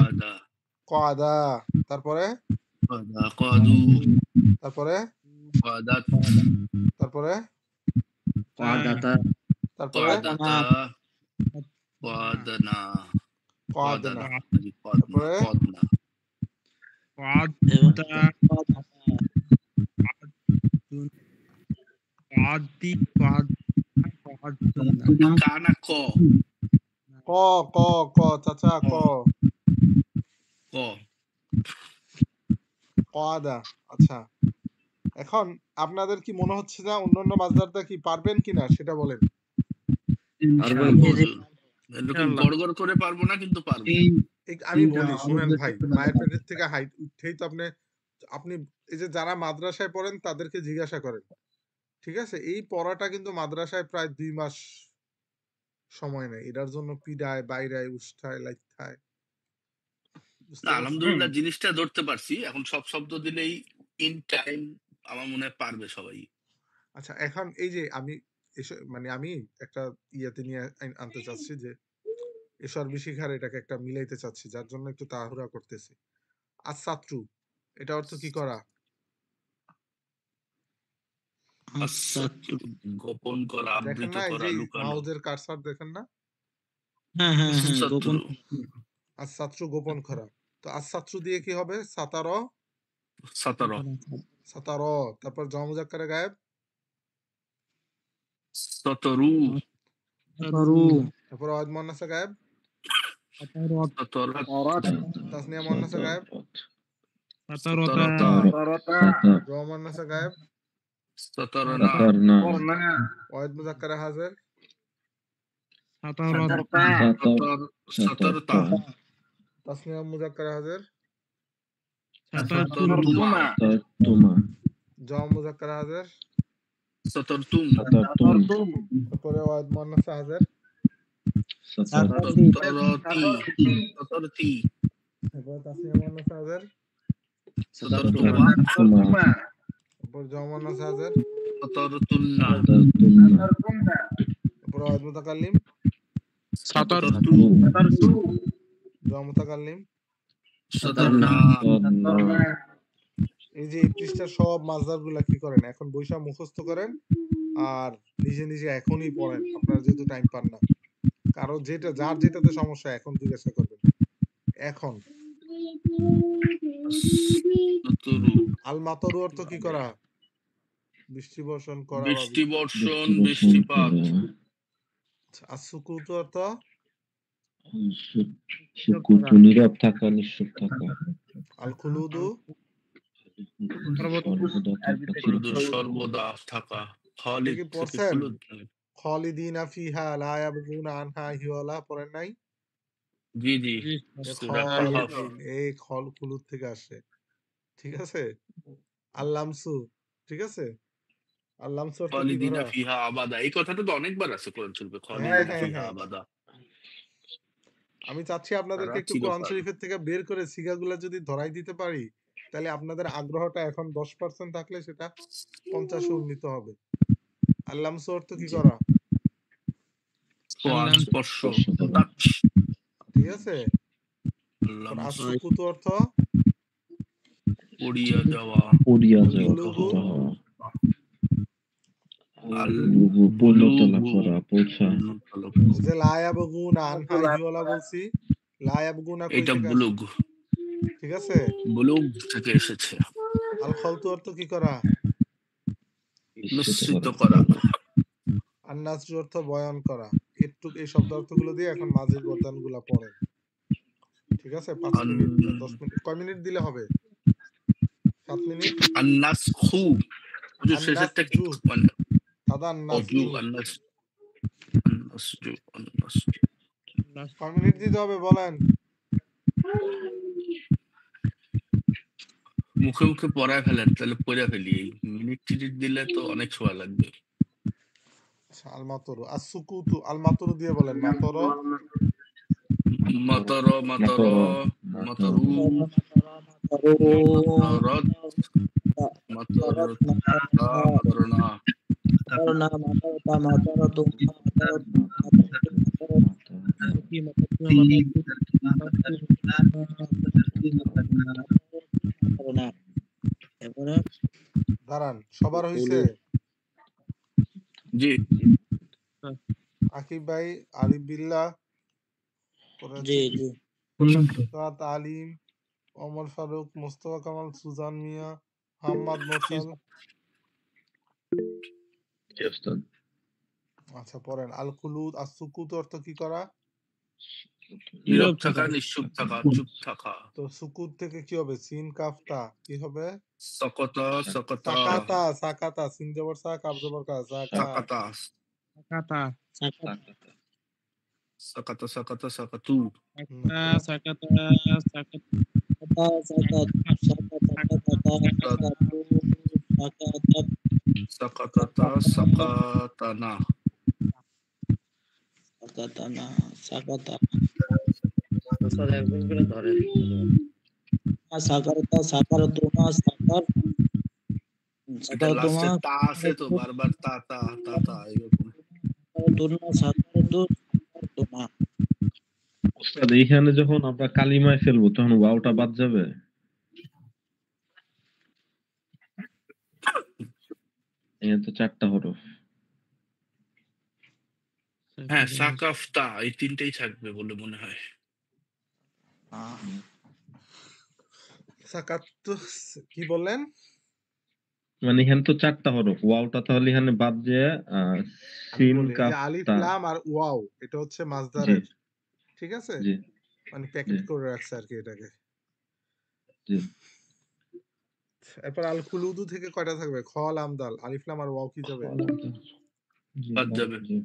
কাদা, তারপরে তারপরে কাদাত, তারপরে কাদাতা, তারপরে قعدتا قعدنا قعدنا قعدنا তারপরে قعدنا কানা ক ক ক ক চাচা ক ক কদা। আচ্ছা, এখন আপনাদের কি মনে হচ্ছে না অন্যান্য মাছদারটা কি পারবেন কিনা সেটা বলেন। এরকম গড়গড় করে পারবো না, কিন্তু পারবো। আমি বলি শুনেন ভাই, মায়ের পেটের থেকে হাইট উঠেই তো আপনি এই যে যারা মাদ্রাসায় পড়েন তাদেরকে জিজ্ঞাসা করেন, ঠিক আছে? এই পড়াটা কিন্তু মাদ্রাসায় প্রায় 2 মাস সময় নেয়, এটার জন্য পিডায় বাইরায় উষ্ঠায় লাইথায়। আলহামদুলিল্লাহ জিনিসটা ধরতে পারছি। এখন সব শব্দ দিলেই ইন টাইম আমার মনে হয় পারবে সবাই। আচ্ছা, এখন এই যে আমি মানে আমি একটা ইয়াতে নিয়ে আনতে চাচ্ছি যে এসর বিশিখার এটাকে একটা মিলাইতে চাচ্ছি, যার জন্য একটু তাড়াহুড়া করতেছি। আসাত্রু এটা অর্থ কি করা? গোপন করা, দেখেন আবৃত না এই করা, যে লুকানো। মাউজের কারসার দেখেন না? গোপন আসাত্রু গোপন করা। তো আসাত্রু দিয়ে কি হবে? সাতার সাতার। তারপর জমুজাক্কারে গায়েব সতরু। তারপর ওয়াদ মুন্নাসা গায়েব তাসনিয়া মুন্নাসা গায়েব র মুন্নাসা গায়েব ওয়াদ মুজাক্কারে হাজির তাসনিয়া মুজাক্কারে হাজির জম মুজাক্কারে হাজির তারপরে ওয়াদ মুন্নাসা হাজির তারপর তাসনিয়া মুন্নাসা হাজির তারপর জম মুন্নাসা হাজির তারপর ওয়াদ মুতাকাল্লিম জম মুতাকাল্লিম। এই যে এই পৃষ্ঠার সব মাছদার গুলা কি করেন এখন বৈশা মুখস্থ করেন আর নিজে নিজে এখনই পড়েন, আপনারা যেহেতু টাইম পান না। কারো যেটা যার যেটাতে সমস্যা এখন জিজ্ঞাসা করবেন। এখন আল মাতরু অর্থ কি করা? বৃষ্টি বর্ষণ করা, বৃষ্টি বর্ষণ, বৃষ্টিপাত। আসুকুত অর্থ নীরব থাকা, নিঃশব্দ থাকা। আল খুলুদু সর্বদা থাকা। কি পড়ছেন? খালিদিনা ফিহা লা ইয়াবগুনা আনহা হিওয়ালা পড়েন নাই? জি জি, এই খল খুলুদ থেকে আসে, ঠিক আছে? আল্লামসু, ঠিক আছে? আল্লামসু অর্থ কি খালিদিনা করা? ফিহা আবাদা। এই কথাটা তো অনেকবার আছে কোরআন শরীফে, খালিদিনা ফিহা আবাদা। আমি চাচ্ছি আপনাদেরকে একটু কোরআন শরীফের থেকে বের করে সিগাগুলা যদি ধরাই দিতে পারি, তাহলে আপনাদের আগ্রহটা এখন 10% থাকলে সেটা 50-এ উন্নীত হবে। আল্লামসু অর্থ কি করা? স্পর্শ, ঠিক আছে? আসুকুত অর্থ উড়িয়ে যাওয়া, যে লা ইয়াবগুনা আনহা হিওয়ালা বলছি, লা ইয়াবগুনা কই এটা থেকে? বুলুগ, ঠিক আছে? বুলুগ থেকে এসেছে। আল খালতু অর্থ কি করা? নিশ্চিত করা। আর নাসরু অর্থ বয়ান করা। এই শব্দ অর্থগুলো দিয়ে এখন মাঝের বর্তমানগুলা পড়েন, ঠিক আছে? 5 মিনিট 10 মিনিট কয় মিনিট দিলে হবে? 7 মিনিট। আন-নাসখু যে শেষেরটা কি মানে দাদা নাসজু কয় মিনিট দিতে হবে বলেন? মুখে মুখে পড়ায় ফেলেন, তাহলে পড়ে ফেলি। এই মিনিট টিনিট দিলে তো অনেক সময় লাগবে। আল মাতরু আসুকুতু, আল মাতরু দিয়ে বলেন। মাতর মাতর মাতর মাতরু মাতরত মাতরনা দাঁড়ান, সবার হইছে? জি সাকিব ভাই, আরিফ বিল্লাহ, জি জি বললাম তো সুরাত আলিম, ওমর ফারুক, মোস্তফা কামাল, সুজান মিয়া, মোহাম্মদ মোরসাল। জি ওস্তাদ। আচ্ছা পড়েন। আল কুলুদ আর সুকুত অর্থ কি করা? নীরব থাকা, নিশ্চুপ থাকা, চুপ থাকা। তো সুকুত থেকে কি হবে? সিন কাফ তা কি হবে? সকতা, সকতা, সাকাতা, সাকাতা, সিন জবর সা, কাফ জবর কা, সাকা। সাকাতা, সাকাতা সাকাতা, সাকাতা, সাকাতু। সাকাতা সাকাতা সাকাতাতা, সাকাতানা। ওস্তাদ একজন করে ধরেন। এটা লাস্টে তা আছে তো, বারবার তা তা তা তা এরকম। ওস্তাদ এইখানে যখন আমরা কালিমায় ফেলবো তখন ওয়াওটা বাদ যাবে? এখানে তো 4টা হরফ। হ্যাঁ, সাকাফতা এই তিনটেই থাকবে বলে মনে হয়। সাকাত কি বললেন? মানে এখানে তো 4টা হরফ, ওয়াওটা তাহলে এখানে বাদ যায়। আমি সিন বলি এই কাফ যে আলিফ তা। লাম আর ওয়াও এটা হচ্ছে জি মাজদারের, ঠিক আছে? জি মানে জি প্যাকেট করে রাখছে আর কি এটাকে। জি। এরপর আল কুলুদু থেকে কয়টা থাকবে? খ লাম দাল, আলিফ লাম আর ওয়াও কি যাবে? জি বাদ যাবে। জি।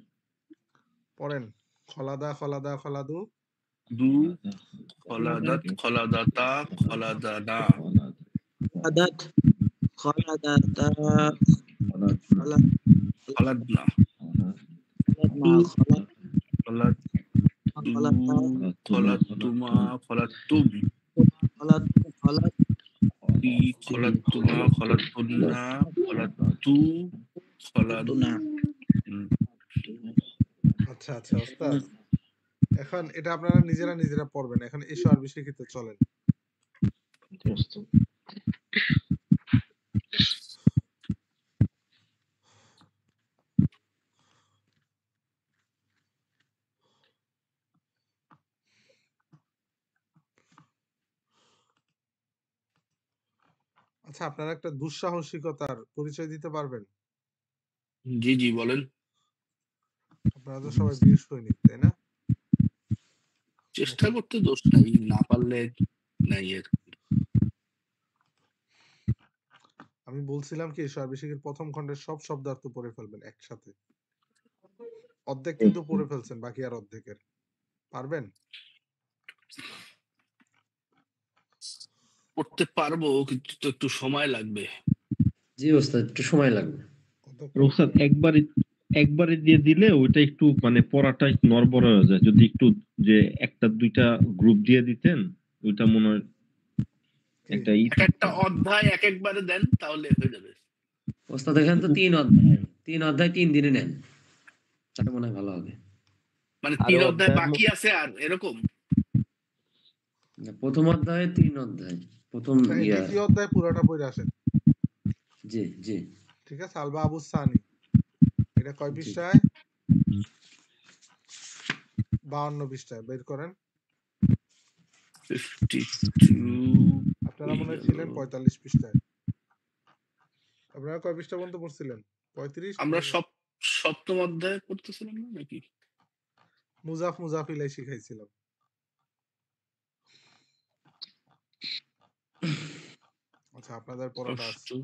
পড়েন। খলাদা, খলাদা, খলাদু। দু, খলাদাত, খলাদাতা, খলাদানা। খলাদনা, দু, খলাদু, খলাতুমা, খলাতুম। তি, খলাতুমা, খলাতুন্না, খলাতু, খলাদ। আচ্ছা আচ্ছা ওস্তাদ, এখন এটা আপনারা নিজেরা পড়বেন। এখন এসো আরবি শিখিতে চলেন। আচ্ছা আপনারা একটা দুঃসাহসিকতার পরিচয় দিতে পারবেন? জি জি বলেন। আপনারা তো সবাই বীর সৈনিক, তাই না? চেষ্টা করতে দোষ নাই, না পারলে নাই এর। আমি বলছিলাম কি এসো আরবি শিখির প্রথম খণ্ডের সব শব্দার্থ পড়ে ফেলবেন একসাথে। অর্ধেক কিন্তু পড়ে ফেলছেন, বাকি আর অর্ধেকের। পারবেন? পড়তে পারবো কিন্তু তো একটু সময় লাগবে। জি ওস্তাদ একটু সময় লাগবে। ওস্তাদ একবারে দিয়ে দিলে ওইটা একটু মানে পড়াটা একটু নড়বড় হয়ে যায়। যদি একটু যে 1টা 2টা গ্রুপ দিয়ে দিতেন ওইটা মনে হয় একটা এক একটা অধ্যায় এক একবারে দেন তাহলে হয়ে যাবে। ওস্তাদ এখানে তো 3 অধ্যায় 3 দিনে নেন, তাহলে মনে হয় ভালো হবে। মানে 3 অধ্যায় বাকি আছে আর এরকম। প্রথম অধ্যায়ে 3 অধ্যায়, প্রথম দ্বিতীয় অধ্যায় পুরোটা পড়ে আসেন। জি জি ঠিক আছে। আলবা আবু সানি এটা কয় পৃষ্ঠায়? 52 পৃষ্ঠায়। বের করেন। 52 আপনারা মনে হয় ছিলেন 45 পৃষ্ঠায়। আপনারা কয় পৃষ্ঠা পর্যন্ত পড়ছিলেন? 35? আমরা সপ্তম অধ্যায় পড়তেছিলাম না নাকি? মুজাফিলাই শিখাইছিলাম। আচ্ছা আপনাদের পড়াটা আছে।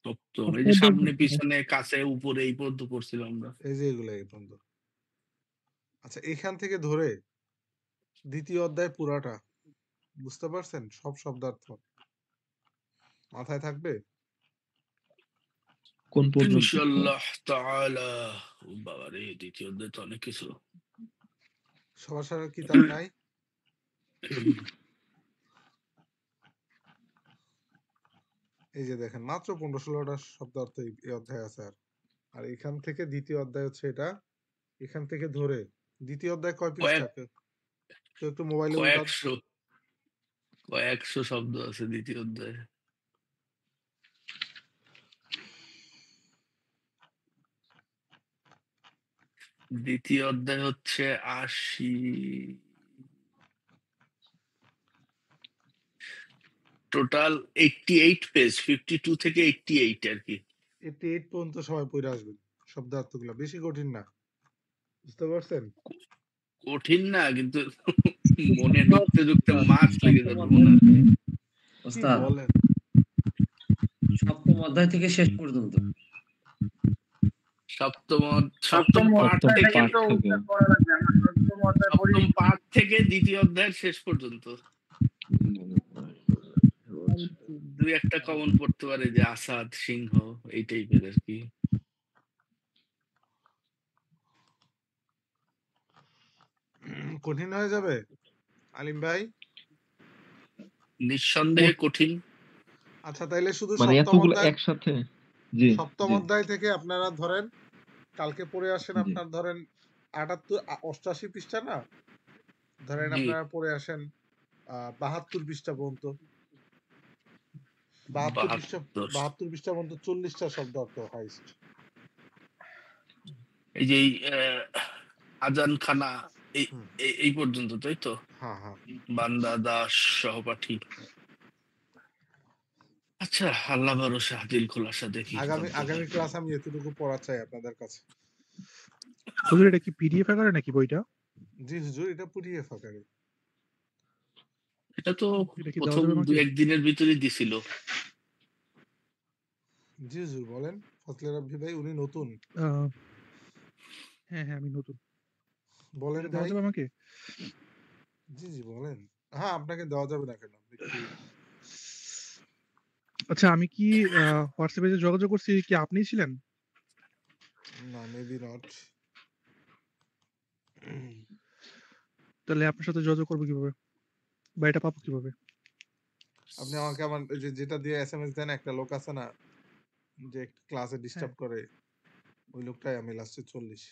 সপ্তম এই যে সামনে পিছনে কাছে উপরে এই পর্যন্ত পড়ছিলাম আমরা। এই যে এগুলো এই পর্যন্ত। আচ্ছা এখান থেকে ধরে দ্বিতীয় অধ্যায় পুরাটা বুঝতে পারছেন? সব শব্দার্থ মাথায় থাকবে? কোন পর্যন্ত? ইনশাআল্লাহ তাআলা। ও বাবা রে, দ্বিতীয় অধ্যায় তো অনেক কিছু। সবার সারা কিতাব নাই? এই যে দেখেন মাত্র 15-16টা শব্দার্থ এই অধ্যায় আছে। আর এখান থেকে দ্বিতীয় অধ্যায় হচ্ছে এটা। এখান থেকে ধরে দ্বিতীয় অধ্যায় কয় পৃষ্ঠা? কেউ একটু মোবাইলে উল্টান। কয়েকশো শব্দ আছে দ্বিতীয় অধ্যায়ে। দ্বিতীয় অধ্যায় হচ্ছে ৮০ টোটাল 88 পেজ 52 থেকে 88 আর কি। 88 পর্যন্ত সবাই পড়ে আসবেন শব্দার্থগুলো, বেশি কঠিন না, বুঝতে পারছেন? কঠিন না কিন্তু মনে ঢুকতে ঢুকতে মাস লেগে যাবে মনে হয়। কি ওস্তাদ বলেন? সপ্তম অধ্যায় থেকে শেষ পর্যন্ত। সপ্তম সপ্তম পাঠ অধ্যায় থেকে থেকে তো উত্তর পড়া লাগবে। আমরা সপ্তম অধ্যায় পড়ি। সপ্তম পাঠ থেকে দ্বিতীয় অধ্যায়ের শেষ পর্যন্ত দুই একটা কমন পড়তে পারে, যে আসাদ, সিংহ, এই টাইপের আর কি। কঠিন হয়ে যাবে আলিম ভাই? নিঃসন্দেহে কঠিন। আচ্ছা তাইলে শুধু মানে সপ্তম এতগুলো অধ্যায়, একসাথে? জি সপ্তম জি অধ্যায় থেকে আপনারা ধরেন কালকে পড়ে আসেন, জি আপনার ধরেন 88 পৃষ্ঠা না, ধরেন জি আপনারা পড়ে আসেন 72 পৃষ্ঠা পর্যন্ত। 72 পৃষ্ঠা পর্যন্ত 40টা শব্দ অর্থ হাইস্ট। এই যে আজান খানা এই পর্যন্ত, তাই তো? হ্যাঁ হ্যাঁ। বান্দা দাস সহপাঠী। আচ্ছা, আল্লাহ ভরসা, দিল খোলাসা দেখি। আগামী ক্লাস আমি এতটুকু পড়া চাই আপনাদের কাছে। হুজুর এটা কি পিডিএফ আকারে নাকি বইটা? জি হুজুর, এটা পিডিএফ আকারে। এটা তো এটা কি দেওয়া প্রথম যাবে আমাকে? 2-1 দিনের ভিতরেই দিছিল। জি হুজুর বলেন। ফজলে রাব্বি ভাই উনি নতুন। হ্যাঁ হ্যাঁ আমি নতুন। বলেন এটা দেওয়া ভাই। যাবে আমাকে? জি জি বলেন। হ্যাঁ আপনাকে দেওয়া যাবে না কেন? আচ্ছা আমি কি হোয়াটসঅ্যাপে যে যোগাযোগ করছি কি আপনিই ছিলেন? না, মেবি নট। তাহলে আপনার সাথে যোগাযোগ করবো কিভাবে? বা এটা পাবো কিভাবে? আপনি আমাকে আমার যেটা দিয়ে এসএমএস দেন, একটা লোক আছে না যে ক্লাসে ডিস্টার্ব করে, ওই লোকটাই আমি লাস্টে 40।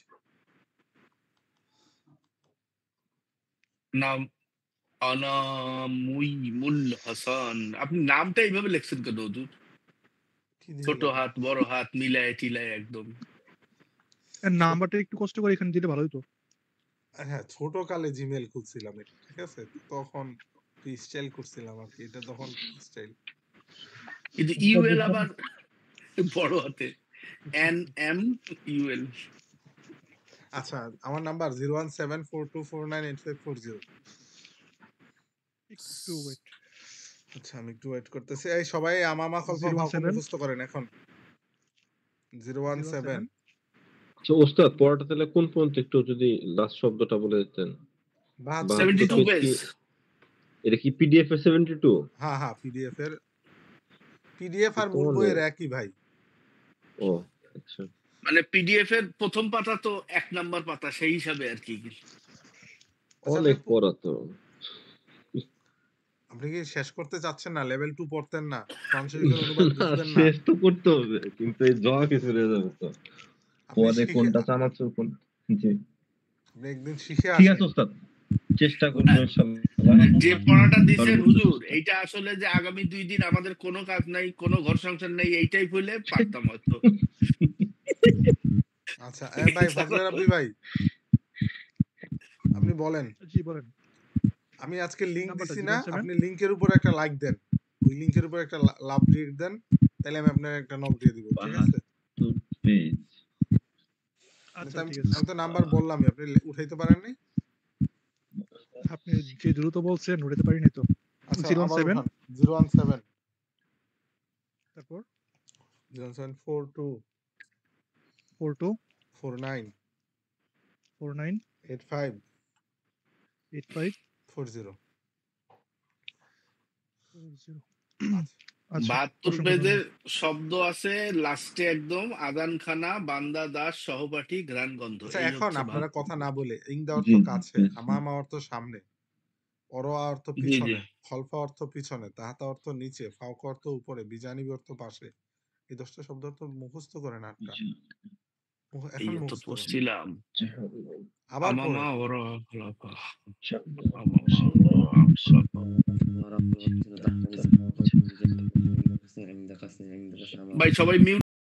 নাম আনামুল হাসান। আপনি নামটা এইভাবে লিখছেন কেন হুজুর? ছোট হাত বড় হাত মিলায় টিলায় একদম। নাম্বারটা একটু কষ্ট করে এখানে দিলে ভালো হতো। হ্যাঁ, ছোট কালে জিমেল খুলছিলাম, ঠিক আছে? তখন স্টাইল করছিলাম আর কি, এটা তখন স্টাইল। কিন্তু ইউএল আবার বড় হাতে, NM UL। আচ্ছা আমার নাম্বার 01742498540। একটু ওয়েট। আচ্ছা আমি একটু ওয়েট করতেছি। এই সবাই আমামা কলফা ভাও মুখস্থ করেন এখন। 017। আচ্ছা ওস্তাদ পড়াটা তাহলে কোন পর্যন্ত একটু যদি লাস্ট শব্দটা বলে দিতেন। 72 পেজ। এটা কি পিডিএফ এর 72? হ্যাঁ হ্যাঁ পিডিএফ আর মূল বইয়ের একই ভাই। ও আচ্ছা। মানে পিডিএফ এর প্রথম পাতা তো 1 নাম্বার পাতা, সেই হিসাবে আর কি। অনেক পড়া তো। আপনি কি শেষ করতে চাচ্ছেন না? লেভেল 2 পড়তেন না? ট্রান্সলেশন অনুবাদ বুঝবেন না? শেষ তো করতে হবে, কিন্তু এই জমা কিছু হয়ে যাবে তো। পরে কোনটা চানাচুর কোন। জি আপনি একদিন শিখে আসেন। ঠিক আছে ওস্তাদ, চেষ্টা করব ইনশাআল্লাহ। যে পড়াটা দিয়েছেন হুজুর, এইটা আসলে যে আগামী 2 দিন আমাদের কোনো কাজ নাই, কোনো ঘর সংসার নাই, এইটাই হইলে পারতাম হয়তো। আচ্ছা ভাই ফজলে রাব্বি ভাই, আপনি বলেন। জি বলেন। আমি আজকে লিংক দিছি না, আপনি লিংকের উপর একটা লাইক দেন, ওই লিংকের উপর একটা লাভ রেট দেন, তাহলে আমি আপনার একটা নক দিয়ে দিব, ঠিক আছে? আচ্ছা ঠিক আছে। আমি তো নাম্বার বললামই, আপনি উঠাইতে পারেন নাই। আপনি যে দ্রুত বলছেন উঠাইতে পারি নাই তো। আচ্ছা 017 তারপর 074242494 8540। 72 পেজের শব্দ আছে লাস্টে একদম, আদানখানা, বান্দা দাস সহপাঠী, ঘ্রাণগন্ধ। আচ্ছা এখন আপনারা কথা না বলে, ইংদা অর্থ কাছে, আমামা অর্থ সামনে, অরোয়া অর্থ পিছনে, খলফা অর্থ পিছনে, তাহাতা অর্থ নিচে, ফাওকা অর্থ উপরে, বিজানিবি অর্থ পাশে। এই 10টা শব্দ অর্থ মুখস্থ করেন। আটটা এখন মুখস্থ পড়ছিলাম। আবার আমামা অরোয়া খলফা। ভাই সবাই মিউট